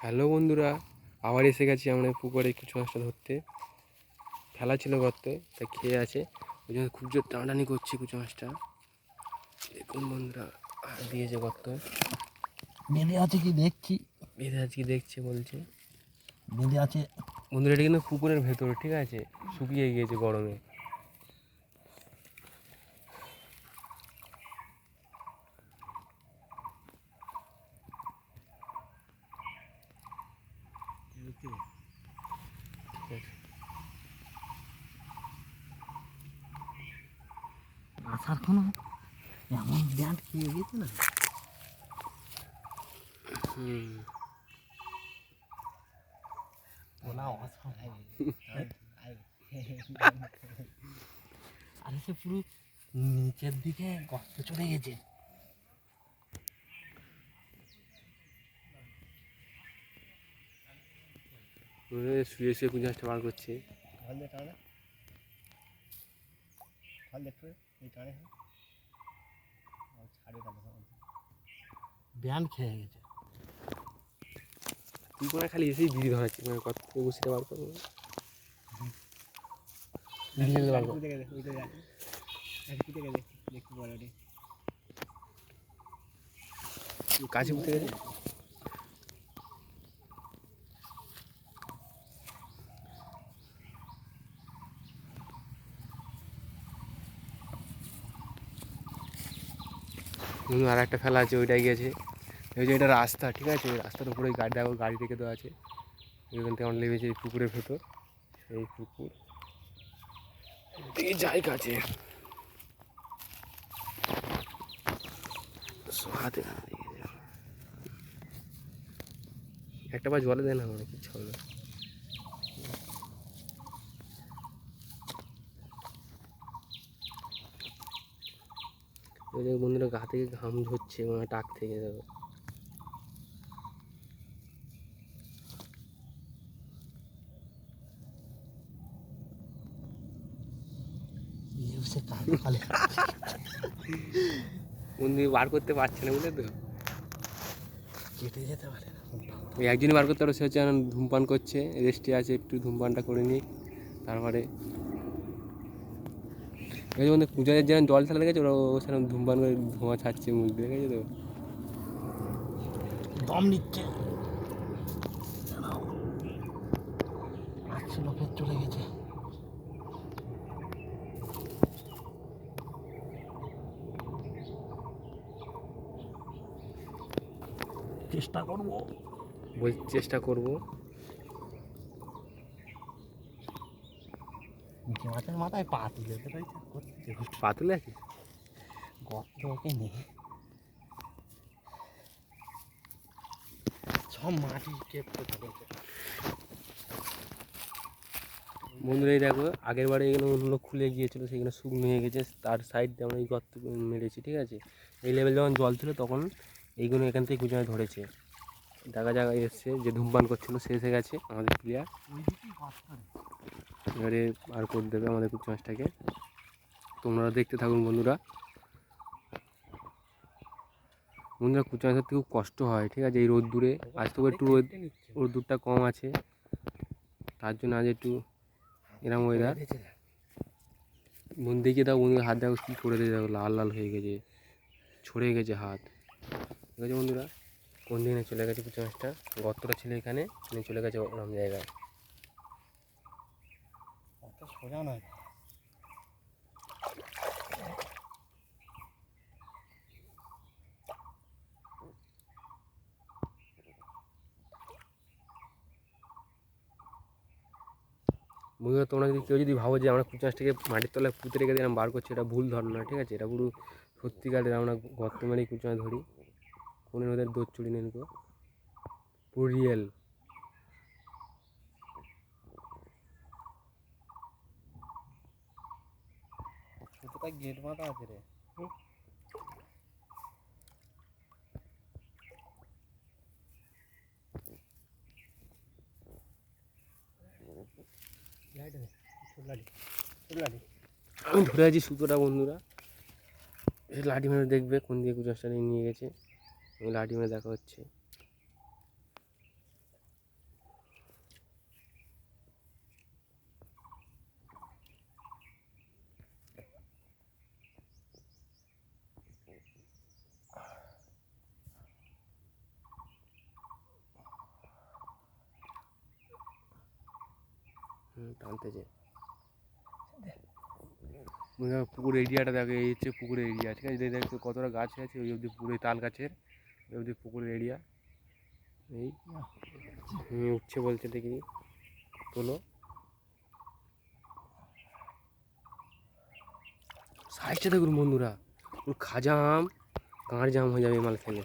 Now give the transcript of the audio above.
Hello বন্ধুরা, আবার এসে গেছি আমরা পুকুরে কিছু মাছটা ধরতে। ফেলা ছিল গর্তে, তাই খেয়ে আছে, ওই জন্য খুব জোর টানাটানি করছি কুচু মাছটা। দেখুন বন্ধুরা, দিয়েছে গর্ত, বেঁধে আছে কি দেখছি, বেঁধে আজকে দেখছে বলছে। বেঁধে আছে বন্ধুরা, এটা কিন্তু পুকুরের ভেতর, ঠিক আছে, শুকিয়ে গিয়েছে গরমে। আসার কোনো এমন ব্যান্ড খেয়ে গেছে না। আরে সে পুরো নিচের দিকে গর্ত চলে গেছে। শুয়ে শুয়ে কুচু মাছটা বার করছে। ব্যান্ড খেয়ে গেছে। তুই কোনো খালি এসেই বিড়ি ধরাচ্ছি, মানে কত বসিটা বার করবো, বার করবো। কাছে উঠে গেছে। আর একটা ফেলা আছে, ওইটাই গেছে। ওই যে এটা রাস্তা, ঠিক আছে, ওই রাস্তার উপরে গাড়ি রেখে দেওয়া আছে। এখান থেকে আমার লেগেছে এই পুকুরের ভেতর, এই পুকুর এই জায়গা আছে হাতে একটা বার জলে দেয় না, আমার কিচ্ছু হবে না। ওই যে বন্ধুরা, গা থেকে ঘাম ঝরছে, মানে টাক থেকে যাবে। বন্ধু বার করতে পারছে না, বুঝলে তো, কেটে যেতে পারে না। ওই একজনই বার করতে পারো, সে হচ্ছে ধূমপান করছে, রেস্টে আছে, একটু ধূমপানটা করে নিই তারপরে। এই বন্ধু পূজাদের যেন জল ঠেলা লেগেছে, ওরা সেরকম ধূমপান করে ধোঁয়া ছাড়ছে মুখ দিয়ে, দেখেছো তো। দম নিচ্ছে, আসছিল ফের চলে গেছে। চেষ্টা করবো, চেষ্টা করবো। নিচে মাছের মাথায় পা তুলে তো পা তুলে আছে, গর্ত ওকে নেই, সব মাটি কেটে থাকে। বন্ধুরা এই দেখো, আগের বারে এখানে অন্য খুলে গিয়েছিলো, সেখানে শুকনো হয়ে গেছে, তার সাইড দিয়ে আমরা এই গর্ত মেরেছি, ঠিক আছে। এই লেভেল যখন জল ছিল তখন এইগুলো এখান থেকে কুচায় ধরেছে। জায়গা জায়গায় এসছে, যে ধূমপান করছিল সে এসে গেছে আমাদের প্লেয়ার। এবারে আর করে দেবে আমাদের কুচি মাছটাকে। তোমরা দেখতে থাকুন বন্ধুরা। বন্ধুরা, কুচি মাছ ধরতে খুব কষ্ট হয়, ঠিক আছে, এই রোদ্দুরে। আজ তো একটু রোদ্দুরটা কম আছে, তার জন্য আজ একটু এরম ওয়েদার। বন্ধু দেখিয়ে দাও, বন্ধুরা হাত দেখো কী করে দিয়ে দেখো, লাল লাল হয়ে গেছে, ছড়ে গেছে হাত, ঠিক আছে বন্ধুরা। কোন দিকে চলে গেছে কুচি মাছটা, গর্তটা ছিল এখানে, চলে গেছে ওরম জায়গায়। অত সোজা নয়। বন্ধুরা, তোমরা যদি কেউ যদি ভাবো যে আমরা কুচি মাছটাকে মাটির তলায় পুঁতে রেখে দিয়ে বার করছি, এটা ভুল ধারণা, ঠিক আছে। এটা পুরো সত্যিকারের আমরা গর্ত মেরেই কুচি মাছ ধরি, কোনো ওদের দোষ চুরি নেই তো, পুরো রিয়েল। ছোটটা গেট বাঁধা আছে রে। আমি ধরে আছি সুতোটা বন্ধুরা, লাঠি মেরে দেখবে কোন দিকে কুচি মাছটা নিয়ে গেছে। লাঠি মেরে দেখা হচ্ছে। টানতেছে পুকুর এরিয়াটা দেখো, এই হচ্ছে পুকুরের এরিয়া, ঠিক আছে? দেখো কতটা গাছ আছে, ওই অবধি পুকুরে তাল গাছের ওই অবধি পুকুরের এরিয়া। এই উঠছে বলছে, দেখি তোলো। সাইজটা দেখুন বন্ধুরা, পুরো খাজা আম, কাঁড় জাম হয়ে যাবে এই মাল খেলে।